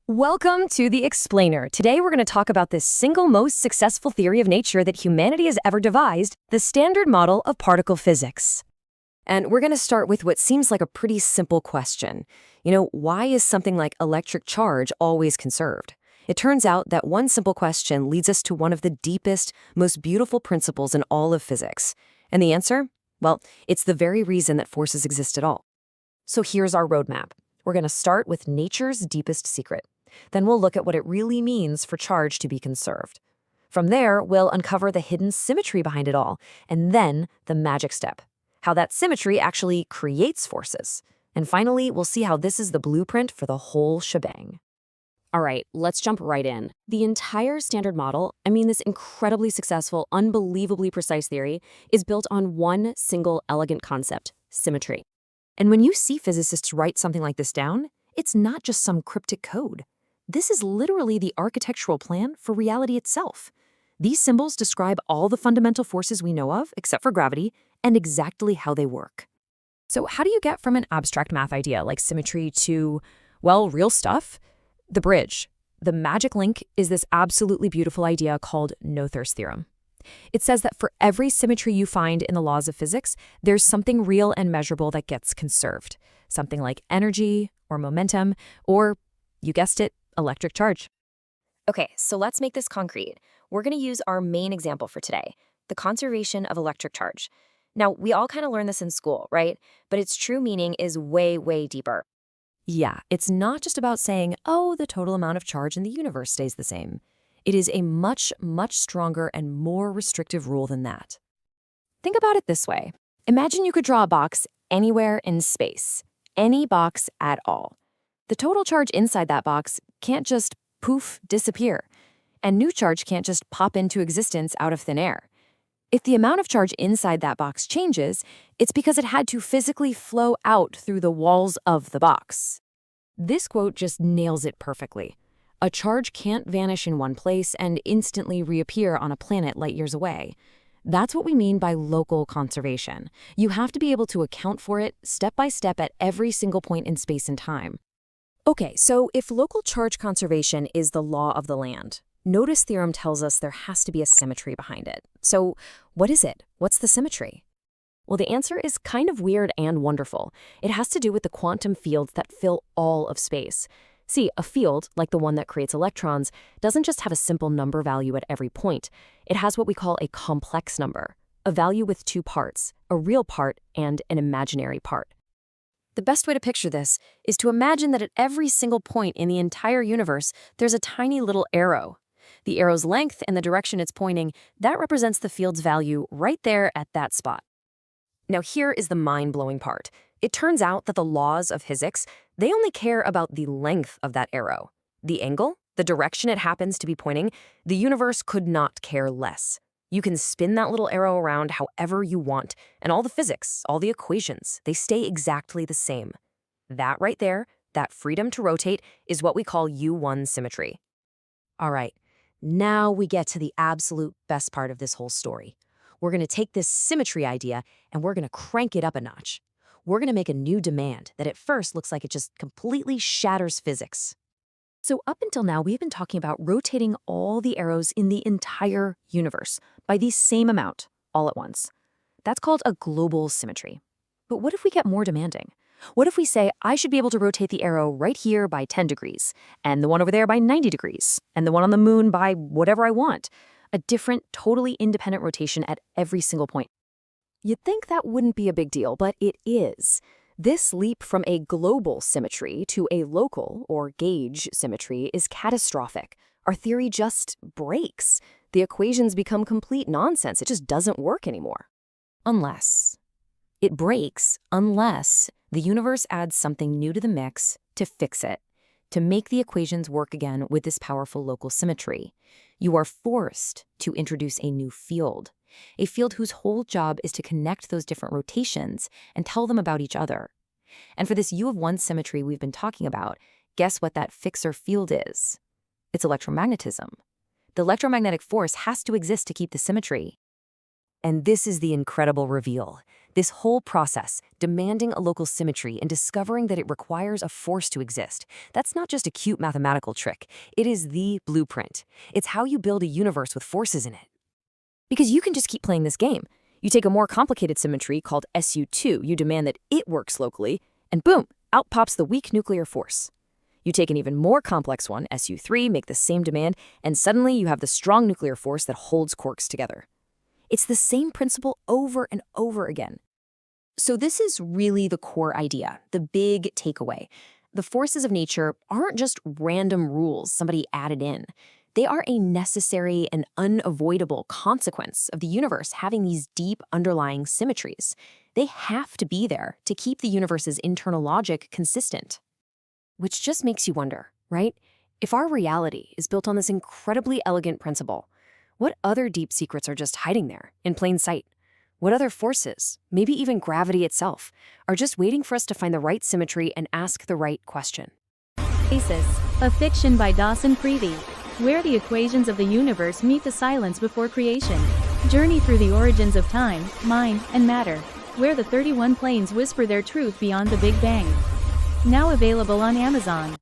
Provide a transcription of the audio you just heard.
Welcome to The Explainer. Today we're going to talk about the single most successful theory of nature that humanity has ever devised, the Standard Model of particle physics. And we're going to start with what seems like a pretty simple question. Why is something like electric charge always conserved? It turns out that one simple question leads us to one of the deepest, most beautiful principles in all of physics. And the answer? Well, it's the very reason that forces exist at all. So here's our roadmap. We're going to start with nature's deepest secret. Then we'll look at what it really means for charge to be conserved. From there, we'll uncover the hidden symmetry behind it all, and then the magic step, how that symmetry actually creates forces. And finally, we'll see how this is the blueprint for the whole shebang. All right, let's jump right in. The entire Standard Model, this incredibly successful, unbelievably precise theory, is built on one single elegant concept, symmetry. And when you see physicists write something like this down, it's not just some cryptic code. This is literally the architectural plan for reality itself. These symbols describe all the fundamental forces we know of, except for gravity, and exactly how they work. So how do you get from an abstract math idea like symmetry to, real stuff? The bridge. The magic link is this absolutely beautiful idea called no-thirst theorem. It says that for every symmetry you find in the laws of physics, there's something real and measurable that gets conserved. Something like energy or momentum or, you guessed it, electric charge. Okay, so let's make this concrete. We're going to use our main example for today, the conservation of electric charge. Now, we all kind of learn this in school, right? But its true meaning is way, way deeper. Yeah, it's not just about saying, the total amount of charge in the universe stays the same. It is a much, much stronger and more restrictive rule than that. Think about it this way. Imagine you could draw a box anywhere in space, any box at all. The total charge inside that box can't just poof, disappear. And new charge can't just pop into existence out of thin air. If the amount of charge inside that box changes, it's because it had to physically flow out through the walls of the box. This quote just nails it perfectly. A charge can't vanish in one place and instantly reappear on a planet light years away. That's what we mean by local conservation. You have to be able to account for it step by step at every single point in space and time. Okay, so if local charge conservation is the law of the land, Notice theorem tells us there has to be a symmetry behind it. So what is it? What's the symmetry? Well, the answer is kind of weird and wonderful. It has to do with the quantum fields that fill all of space. See, a field, like the one that creates electrons, doesn't just have a simple number value at every point. It has what we call a complex number, a value with two parts, a real part and an imaginary part. The best way to picture this is to imagine that at every single point in the entire universe, there's a tiny little arrow. The arrow's length and the direction it's pointing, that represents the field's value right there at that spot. Now here is the mind-blowing part. It turns out that the laws of physics, they only care about the length of that arrow. The angle, the direction it happens to be pointing, the universe could not care less. You can spin that little arrow around however you want, and all the physics, all the equations, they stay exactly the same. That right there, that freedom to rotate, is what we call U1 symmetry. All right, now we get to the absolute best part of this whole story. We're going to take this symmetry idea and we're going to crank it up a notch. We're going to make a new demand that at first looks like it just completely shatters physics. So up until now, we've been talking about rotating all the arrows in the entire universe by the same amount, all at once. That's called a global symmetry. But what if we get more demanding? What if we say, I should be able to rotate the arrow right here by 10 degrees, and the one over there by 90 degrees, and the one on the moon by whatever I want? A different, totally independent rotation at every single point. You'd think that wouldn't be a big deal, but it is. This leap from a global symmetry to a local, or gauge, symmetry is catastrophic. Our theory just breaks. The equations become complete nonsense. It just doesn't work anymore. It breaks unless the universe adds something new to the mix to fix it, to make the equations work again with this powerful local symmetry. You are forced to introduce a new field, a field whose whole job is to connect those different rotations and tell them about each other. And for this U of 1 symmetry we've been talking about, guess what that fixer field is? It's electromagnetism. The electromagnetic force has to exist to keep the symmetry. And this is the incredible reveal. This whole process, demanding a local symmetry and discovering that it requires a force to exist, that's not just a cute mathematical trick. It is the blueprint. It's how you build a universe with forces in it. Because you can just keep playing this game. You take a more complicated symmetry called SU2, you demand that it works locally, and boom, out pops the weak nuclear force. You take an even more complex one, SU3, make the same demand, and suddenly you have the strong nuclear force that holds quarks together. It's the same principle over and over again. So this is really the core idea, the big takeaway. The forces of nature aren't just random rules somebody added in. They are a necessary and unavoidable consequence of the universe having these deep underlying symmetries. They have to be there to keep the universe's internal logic consistent. Which just makes you wonder, right? If our reality is built on this incredibly elegant principle, what other deep secrets are just hiding there, in plain sight? What other forces, maybe even gravity itself, are just waiting for us to find the right symmetry and ask the right question? Basis, a fiction by DawsonPreethi, where the equations of the universe meet the silence before creation. Journey through the origins of time, mind, and matter, where the 31 planes whisper their truth beyond the Big Bang. Now available on Amazon.